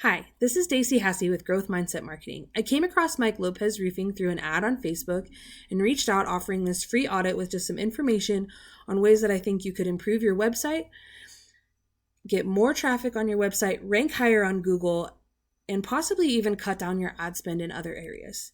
Hi, this is Daisy Hassey with Growth Mindset Marketing. I came across Mike Lopez Roofing through an ad on Facebook and reached out offering this free audit with just some information on ways that I think you could improve your website, get more traffic on your website, rank higher on Google, and possibly even cut down your ad spend in other areas.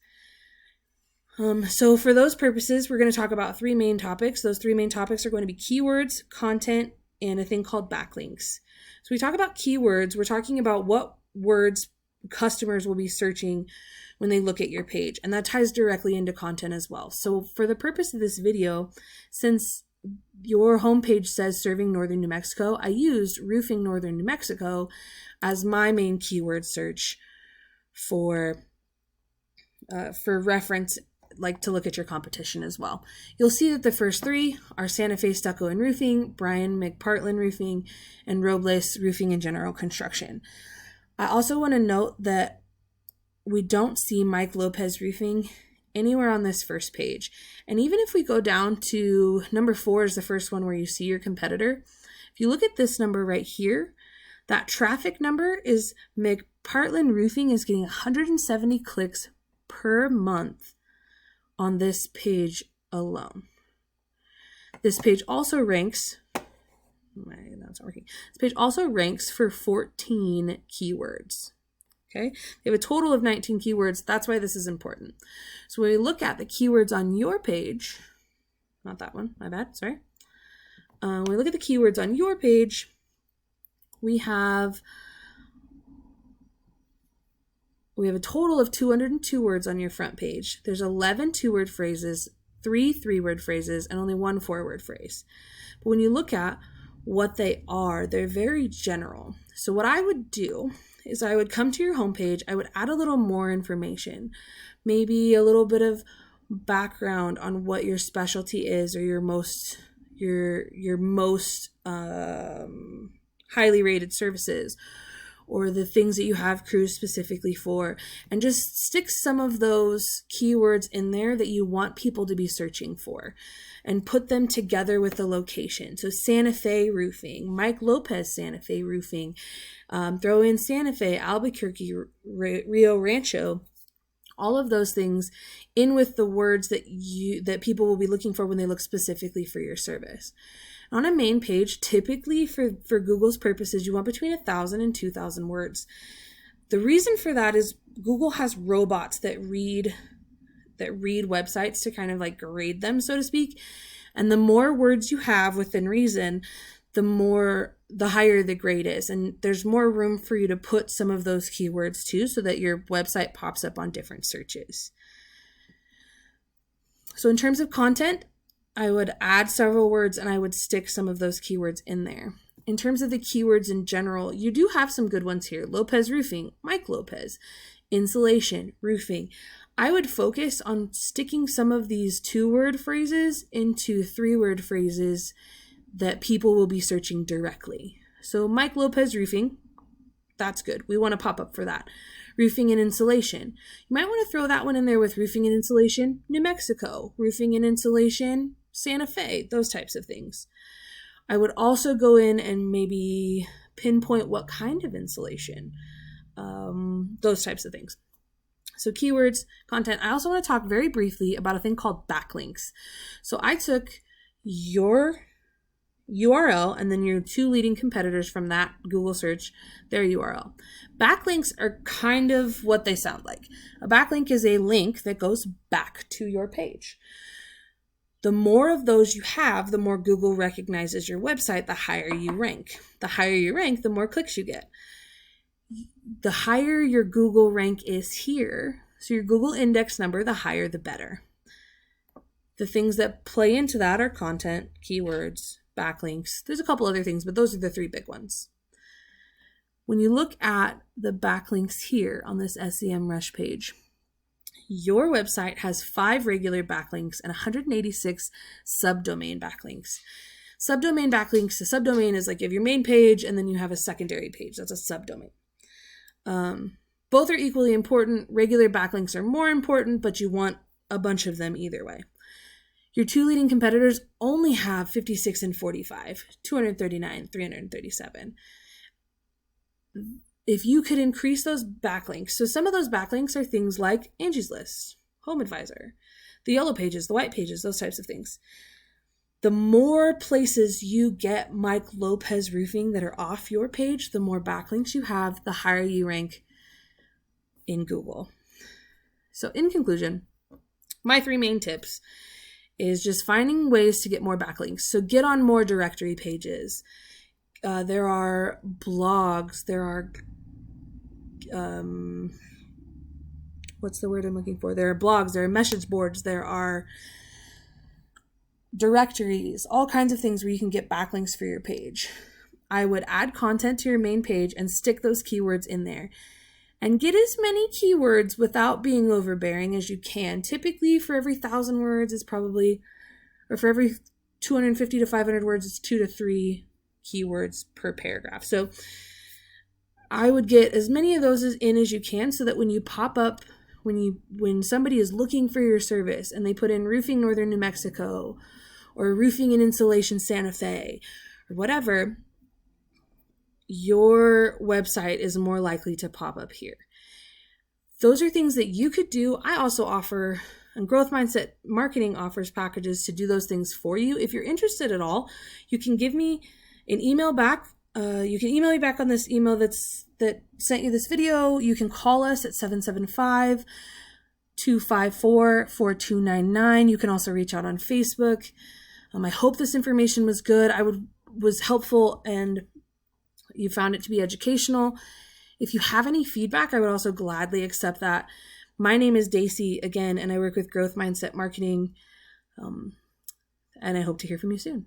So for those purposes, we're going to talk about three main topics. Those three main topics are going to be keywords, content, and a thing called backlinks. So we talk about keywords. We're talking about what words customers will be searching when they look at your page, and that ties directly into content as well. So for the purpose of this video, since your homepage says serving Northern New Mexico, I used roofing Northern New Mexico as my main keyword search for reference, like to look at your competition as well. You'll see that the first three are Santa Fe Stucco and Roofing, Brian McPartland Roofing, and Robles Roofing and General Construction. I also want to note that we don't see Mike Lopez Roofing anywhere on this first page. And even if we go down to number 4 is the first one where you see your competitor. If you look at this number right here, that traffic number is McPartland Roofing is getting 170 clicks per month on this page alone. This page also ranks That's not working. This page also ranks for 14 keywords. Okay, they have a total of 19 keywords. That's why this is important. So when we look at the keywords on your page, not that one, my bad, sorry. When we look at the keywords on your page, we have a total of 202 words on your front page. There's 11 two-word phrases, 3 three-word phrases, and only 1 4-word phrase. But when you look at what they are, they're very general. So what I would do is I would come to your homepage, I would add a little more information, maybe a little bit of background on what your specialty is or your most highly rated services, or the things that you have crews specifically for, and just stick some of those keywords in there that you want people to be searching for and put them together with the location. So Santa Fe Roofing, Mike Lopez Santa Fe Roofing, throw in Santa Fe, Albuquerque, Rio Rancho, all of those things in with the words that people will be looking for when they look specifically for your service. On a main page, typically for Google's purposes, you want between 1,000 and 2,000 words. The reason for that is Google has robots that read websites to kind of like grade them, so to speak. And the more words you have within reason, the higher the grade is. And there's more room for you to put some of those keywords too, so that your website pops up on different searches. So in terms of content, I would add several words and I would stick some of those keywords in there. In terms of the keywords in general, you do have some good ones here. Lopez Roofing, Mike Lopez, insulation, roofing. I would focus on sticking some of these 2-word phrases into 3-word phrases that people will be searching directly. So Mike Lopez Roofing, that's good. We want to pop up for that. Roofing and insulation. You might want to throw that one in there with roofing and insulation, New Mexico, roofing and insulation, Santa Fe, those types of things. I would also go in and maybe pinpoint what kind of insulation, those types of things. So keywords, content. I also want to talk very briefly about a thing called backlinks. So I took your URL and then your 2 leading competitors from that Google search, their URL. Backlinks are kind of what they sound like. A backlink is a link that goes back to your page. The more of those you have, the more Google recognizes your website, the higher you rank. The higher you rank, the more clicks you get. The higher your Google rank is here, so your Google index number, the higher the better. The things that play into that are content, keywords, backlinks. There's a couple other things, but those are the 3 big ones. When you look at the backlinks here on this SEM Rush page, your website has 5 regular backlinks and 186 subdomain backlinks. Subdomain backlinks, a subdomain is like you have your main page and then you have a secondary page. That's a subdomain. Both are equally important. Regular backlinks are more important, but you want a bunch of them either way. Your 2 leading competitors only have 56 and 45, 239, 337. if you could increase those backlinks. So some of those backlinks are things like Angie's List, Home Advisor, the yellow pages, the white pages, those types of things. The more places you get Mike Lopez Roofing that are off your page, the more backlinks you have, the higher you rank in Google. So in conclusion, my 3 main tips is just finding ways to get more backlinks. So get on more directory pages. There are blogs, there are, what's the word I'm looking for? There are blogs, there are message boards, there are directories, all kinds of things where you can get backlinks for your page. I would add content to your main page and stick those keywords in there. And get as many keywords without being overbearing as you can. Typically, for every 1,000 words, it's probably, or for every 250 to 500 words, it's 2 to 3 keywords per paragraph. So I would get as many of those in as you can, so that when you pop up, when somebody is looking for your service and they put in roofing Northern New Mexico or roofing and insulation Santa Fe or whatever, your website is more likely to pop up here. Those are things that you could do. I also offer, and Growth Mindset Marketing offers packages to do those things for you. If you're interested at all, you can give me an email back. You can email me back on this email that sent you this video. You can call us at 775-254-4299. You can also reach out on Facebook. I hope this information was good. Was helpful, and you found it to be educational. If you have any feedback, I would also gladly accept that. My name is Daisy again, and I work with Growth Mindset Marketing. And I hope to hear from you soon.